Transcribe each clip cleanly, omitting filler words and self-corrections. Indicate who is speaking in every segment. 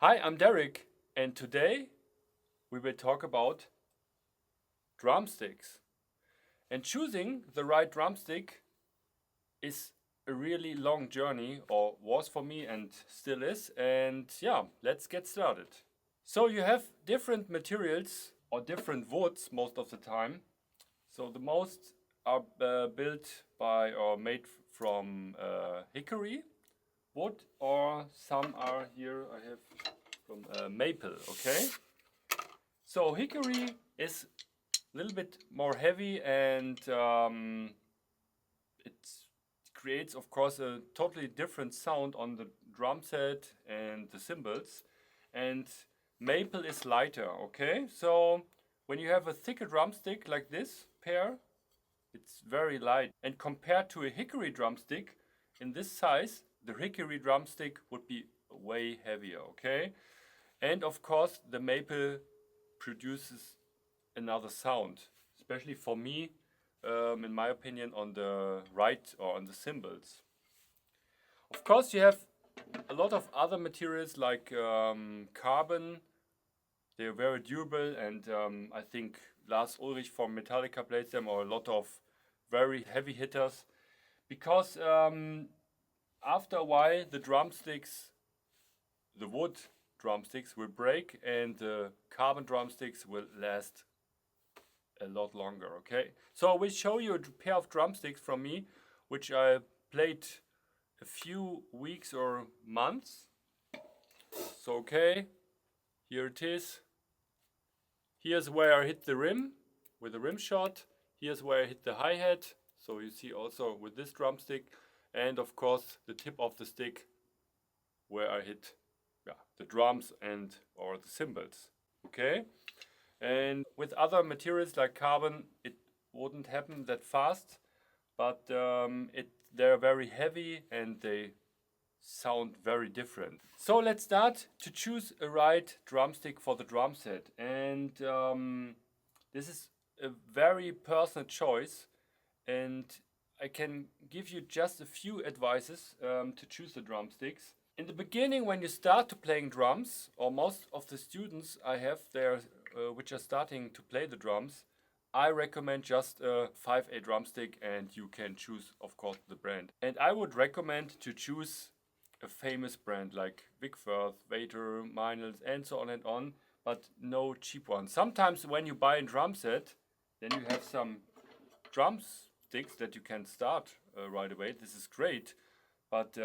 Speaker 1: Hi, I'm Derek, and today we will talk about drumsticks. And choosing the right drumstick is a really long journey, or was for me and still is. And yeah, let's get started. So you have different materials or different woods most of the time. So the most are built by or made from hickory wood, or some are here I have from maple. Okay, so hickory is a little bit more heavy, and it creates, of course, a totally different sound on the drum set and the cymbals. And maple is lighter. Okay, so when you have a thicker drumstick like this pair, it's very light. And compared to a hickory drumstick in this size, the hickory drumstick would be way heavier. Okay, and of course the maple produces another sound, especially for me, in my opinion, on the right or on the cymbals. Of course, you have a lot of other materials like carbon. They are very durable, and I think Lars Ulrich from Metallica plays them, or a lot of very heavy hitters, because after a while the drumsticks, the wood drumsticks will break, and the carbon drumsticks will last a lot longer. Okay, so I will show you a pair of drumsticks from me, which I played a few weeks or months. So okay, here it is. Here's where I hit the rim with a rim shot. Here's where I hit the hi-hat. So you see also with this drumstick, and of course the tip of the stick where I hit the drums and or the cymbals. Okay, and with other materials like carbon, it wouldn't happen that fast, but they're very heavy and they sound very different. So let's start to choose a right drumstick for the drum set, and this is a very personal choice, and I can give you just a few advices to choose the drumsticks. In the beginning, when you start to playing drums, or most of the students I have there which are starting to play the drums, I recommend just a 5A drumstick, and you can choose, of course, the brand. And I would recommend to choose a famous brand like Vickworth, Vater, Meinels, and so on, but no cheap ones. Sometimes when you buy a drum set, then you have some drumsticks that you can start right away. This is great, but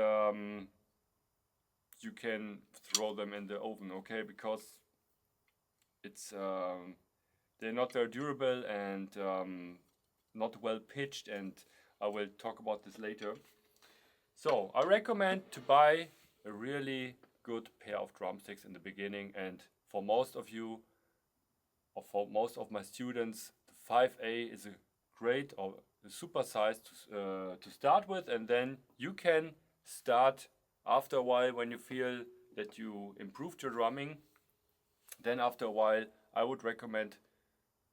Speaker 1: you can throw them in the oven, okay? Because it's they're not very durable and not well pitched, and I will talk about this later. So I recommend to buy a really good pair of drumsticks in the beginning, and for most of you, or for most of my students, the 5A is a great or a super size to start with, and then you can start after a while when you feel that you improved your drumming. Then after a while I would recommend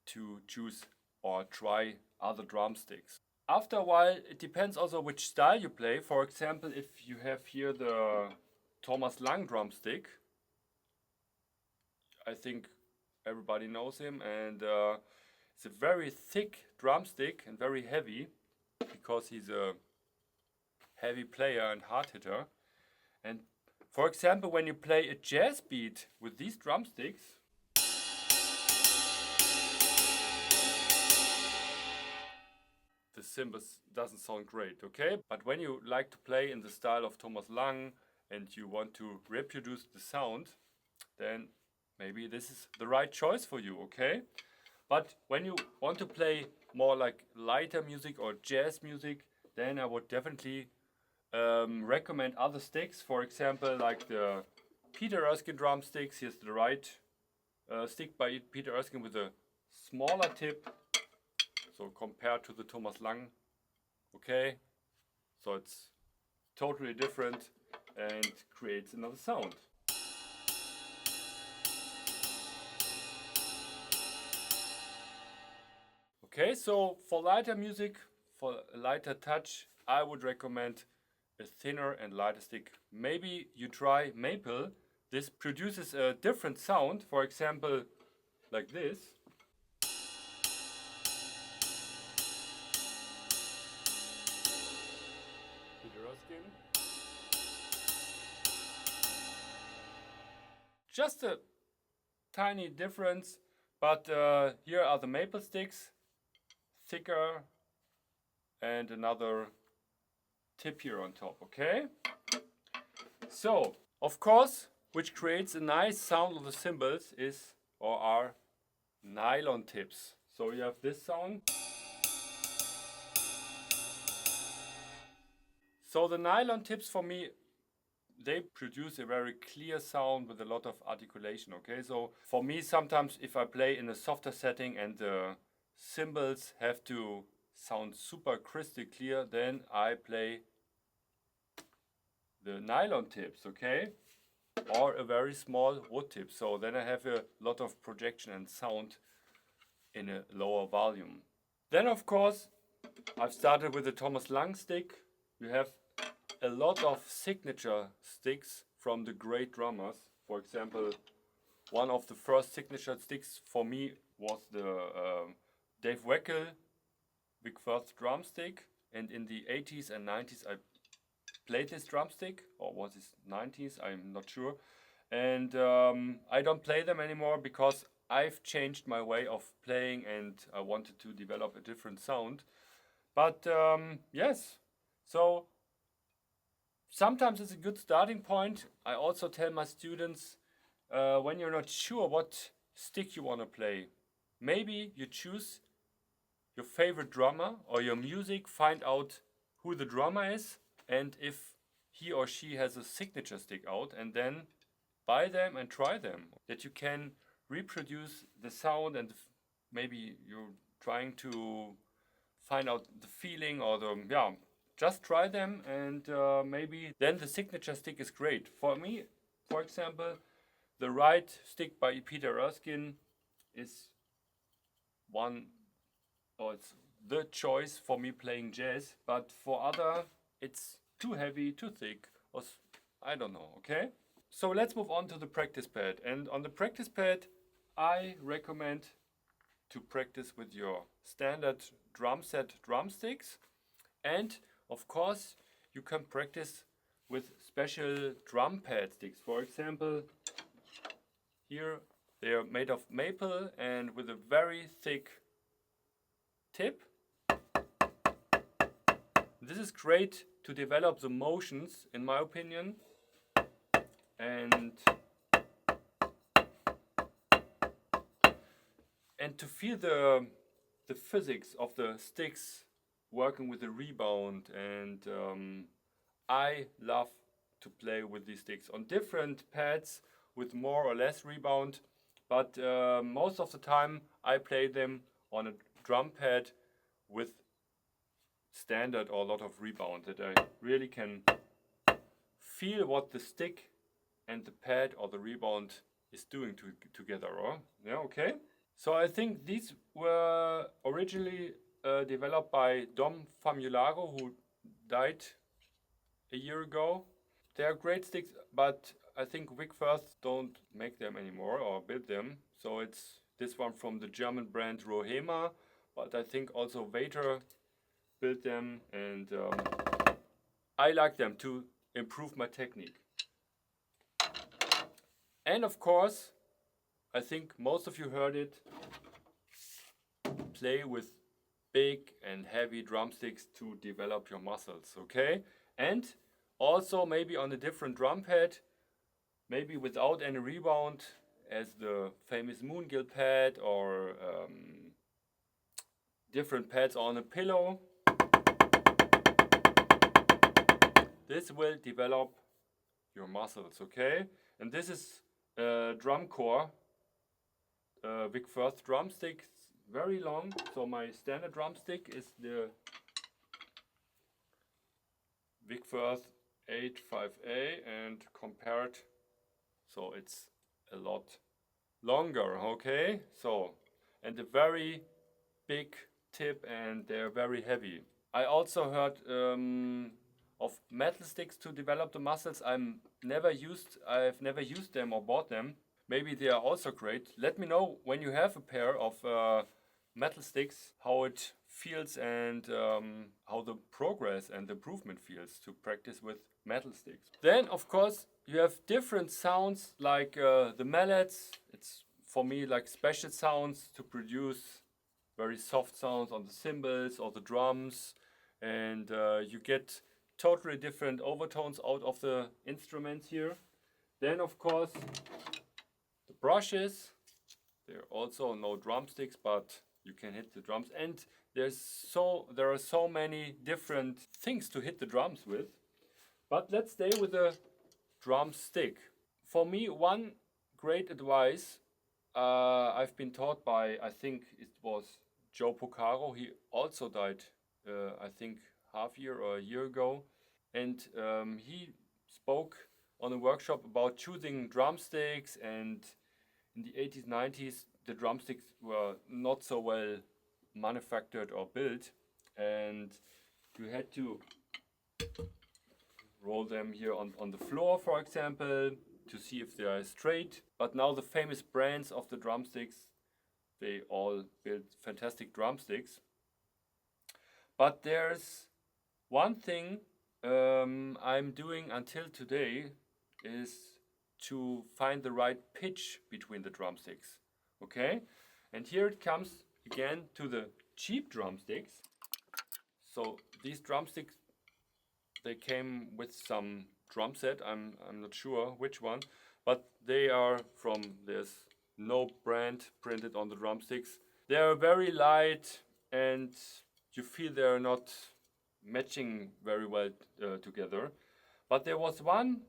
Speaker 1: to choose or try other drumsticks. After a while, it depends also which style you play. For example, if you have here the Thomas Lang drumstick, I think everybody knows him, and it's a very thick drumstick and very heavy, because he's a heavy player and hard hitter. And for example, when you play a jazz beat with these drumsticks, the cymbals doesn't sound great, okay? But when you like to play in the style of Thomas Lang and you want to reproduce the sound, then maybe this is the right choice for you, okay? But when you want to play more like lighter music or jazz music, then I would definitely recommend other sticks. For example, like the Peter Erskine drumsticks. Here's the right stick by Peter Erskine with a smaller tip. So compared to the Thomas Lang, okay, so it's totally different and creates another sound. Okay, so for lighter music, for a lighter touch, I would recommend a thinner and lighter stick. Maybe you try maple, this produces a different sound, for example, like this. Just a tiny difference, but here are the maple sticks, thicker, and another tip here on top, okay? So, of course, which creates a nice sound of the cymbals is or are nylon tips. So you have this sound. So the nylon tips for me, they produce a very clear sound with a lot of articulation, okay? So for me, sometimes if I play in a softer setting and the cymbals have to sound super crystal clear, then I play the nylon tips, okay? Or a very small wood tip. So then I have a lot of projection and sound in a lower volume. Then of course, I've started with the Thomas Lang stick. You have a lot of signature sticks from the great drummers. For example, one of the first signature sticks for me was the Dave Weckl Wickworth drumstick. And in the 80s and 90s I played this drumstick, or was it 90s? I'm not sure. And I don't play them anymore because I've changed my way of playing and I wanted to develop a different sound. But yes, so sometimes it's a good starting point. I also tell my students when you're not sure what stick you want to play, maybe you choose your favorite drummer or your music, find out who the drummer is and if he or she has a signature stick out, and then buy them and try them. That you can reproduce the sound and maybe you're trying to find out the feeling or the, yeah, just try them and maybe then the signature stick is great. For me, for example, the right stick by Peter Erskine is one, or it's the choice for me playing jazz, but for other it's too heavy, too thick, or I don't know, okay? So let's move on to the practice pad. And on the practice pad, I recommend to practice with your standard drum set drumsticks. And of course, you can practice with special drum pad sticks. For example, here they are made of maple and with a very thick tip. This is great to develop the motions, in my opinion, and to feel the physics of the sticks working with the rebound. And I love to play with these sticks on different pads with more or less rebound, but most of the time I play them on a drum pad with standard or a lot of rebound, that I really can feel what the stick and the pad or the rebound is doing together. Or yeah, okay. So I think these were originally developed by Dom Famularo, who died a year ago. They are great sticks, but I think Wickworth don't make them anymore or build them. So it's this one from the German brand Rohema, but I think also Vater built them, and I like them to improve my technique. And of course, I think most of you heard it, play with big and heavy drumsticks to develop your muscles, okay? And also maybe on a different drum pad, maybe without any rebound, as the famous Moongill pad, or different pads on a pillow. This will develop your muscles, okay? And this is drum core, Wickworth drumstick, very long. So my standard drumstick is the Wickworth 85A and compared, so it's a lot longer, okay? So, and a very big tip, and they're very heavy. I also heard of metal sticks to develop the muscles. I've never used them or bought them. Maybe they are also great. Let me know when you have a pair of metal sticks, how it feels and how the progress and improvement feels to practice with metal sticks. Then of course you have different sounds like the mallets. It's for me like special sounds to produce very soft sounds on the cymbals or the drums, and you get totally different overtones out of the instruments here. Then of course the brushes, they're also no drumsticks, but you can hit the drums, and there are so many different things to hit the drums with. But let's stay with the drumstick. For me, one great advice I've been taught by, I think it was Joe Porcaro. He also died, I think, half year or a year ago, and he spoke on a workshop about choosing drumsticks. And in the 80s, 90s, the drumsticks were not so well manufactured or built, and you had to roll them here on the floor, for example, to see if they are straight. But now the famous brands of the drumsticks, they all build fantastic drumsticks. But there's one thing I'm doing until today is to find the right pitch between the drumsticks. Okay? And here it comes again to the cheap drumsticks. So these drumsticks, they came with some drum set. I'm not sure which one, but they are there's no brand printed on the drumsticks. They are very light, and you feel they are not matching very well together. But there was one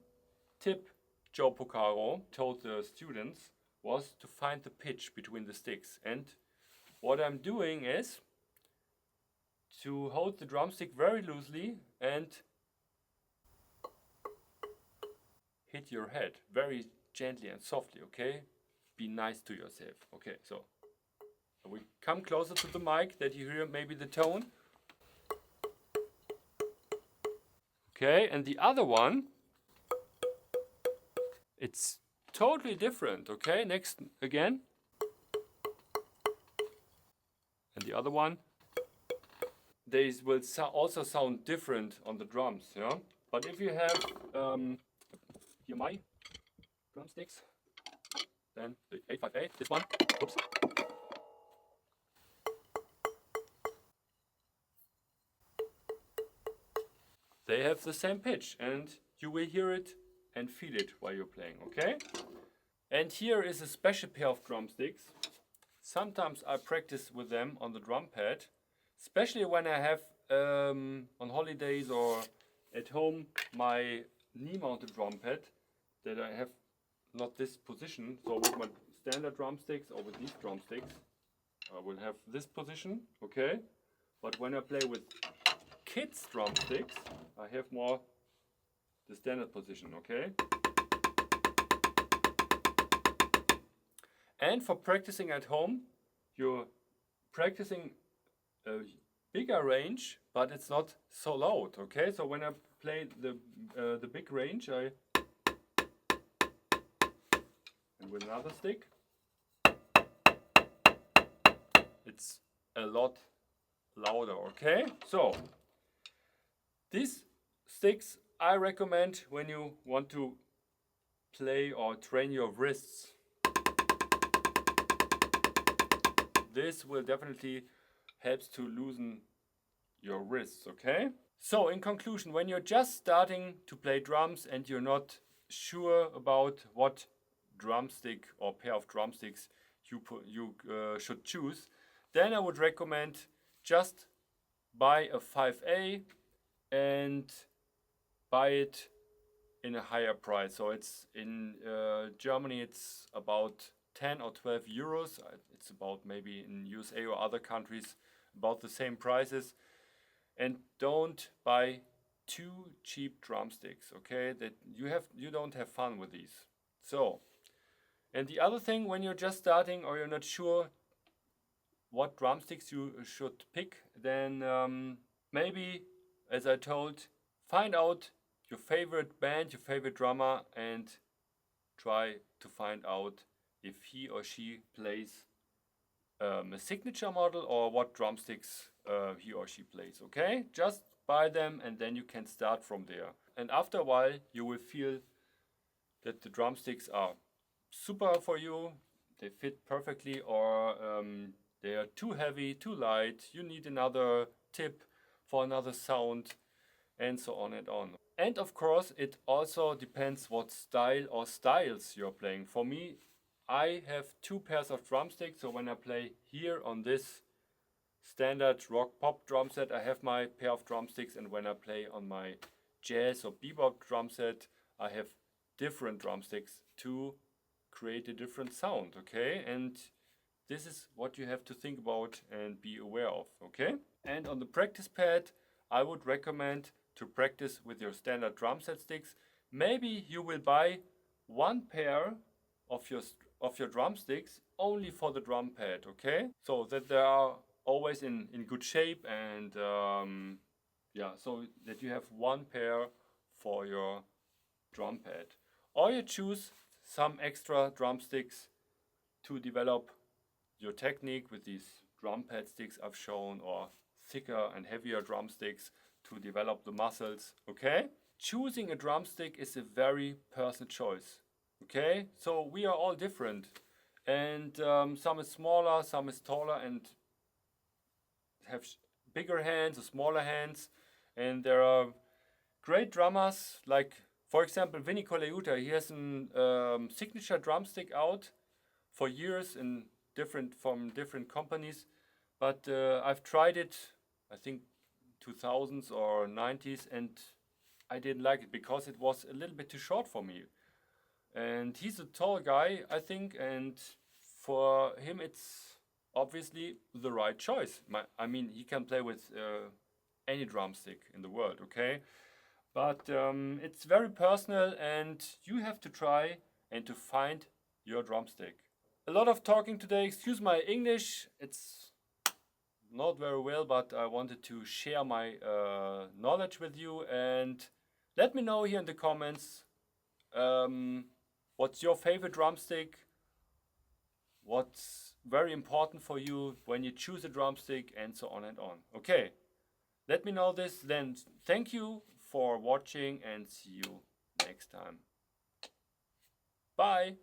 Speaker 1: tip Joe Porcaro told the students, was to find the pitch between the sticks. And what I'm doing is to hold the drumstick very loosely and hit your head very gently and softly, okay? Be nice to yourself. Okay, so we come closer to the mic that you hear maybe the tone. Okay, and the other one, it's totally different, okay? Next again. And the other one, they will also sound different on the drums, yeah? But if you have here my drumsticks, then the 858, this one, oops. They have the same pitch, and you will hear it and feel it while you're playing, okay? And here is a special pair of drumsticks. Sometimes I practice with them on the drum pad, especially when I have on holidays or at home my knee-mounted drum pad that I have not this position. So with my standard drumsticks or with these drumsticks, I will have this position, okay? But when I play with kids' drumsticks, I have more the standard position, okay? And for practicing at home, you're practicing a bigger range, but it's not so loud, okay? So when I play the big range, and with another stick, it's a lot louder, okay? So these sticks I recommend when you want to play or train your wrists. This will definitely help to loosen your wrists, okay? So in conclusion, when you're just starting to play drums and you're not sure about what drumstick or pair of drumsticks you should choose, then I would recommend just buy a 5A and buy it in a higher price. So it's in Germany, it's about 10 or 12 euros. It's about maybe in USA or other countries about the same prices. And don't buy too cheap drumsticks, okay? That you don't have fun with these. So, and the other thing, when you're just starting or you're not sure what drumsticks you should pick, then maybe, as I told, find out your favorite band, your favorite drummer, and try to find out if he or she plays a signature model or what drumsticks he or she plays. Okay, just buy them and then you can start from there. And after a while you will feel that the drumsticks are super for you, they fit perfectly, or they are too heavy, too light, you need another tip for another sound, and so on and on. And of course it also depends what style or styles you're playing. For me, I have two pairs of drumsticks, so when I play here on this standard rock pop drum set, I have my pair of drumsticks, and when I play on my jazz or bebop drum set, I have different drumsticks to create a different sound, okay? And this is what you have to think about and be aware of, okay? And on the practice pad, I would recommend to practice with your standard drum set sticks. Maybe you will buy one pair of your drumsticks only for the drum pad, okay? So that they are always in good shape, and yeah, so that you have one pair for your drum pad. Or you choose some extra drumsticks to develop your technique with these drum pad sticks I've shown, or thicker and heavier drumsticks to develop the muscles, okay? Choosing a drumstick is a very personal choice, okay? So we are all different, and some is smaller, some is taller, and have bigger hands or smaller hands, and there are great drummers like, for example, Vinny Colaiuta. He has a signature drumstick out for years from different companies, but I've tried it, I think 2000s or 90s, and I didn't like it because it was a little bit too short for me. And he's a tall guy, I think, and for him it's obviously the right choice. I mean, he can play with any drumstick in the world, okay? But it's very personal, and you have to try and to find your drumstick. A lot of talking today, excuse my English, it's not very well, but I wanted to share my knowledge with you, and let me know here in the comments what's your favorite drumstick, what's very important for you when you choose a drumstick, and so on and on. Okay, let me know this. Then thank you for watching and see you next time. Bye.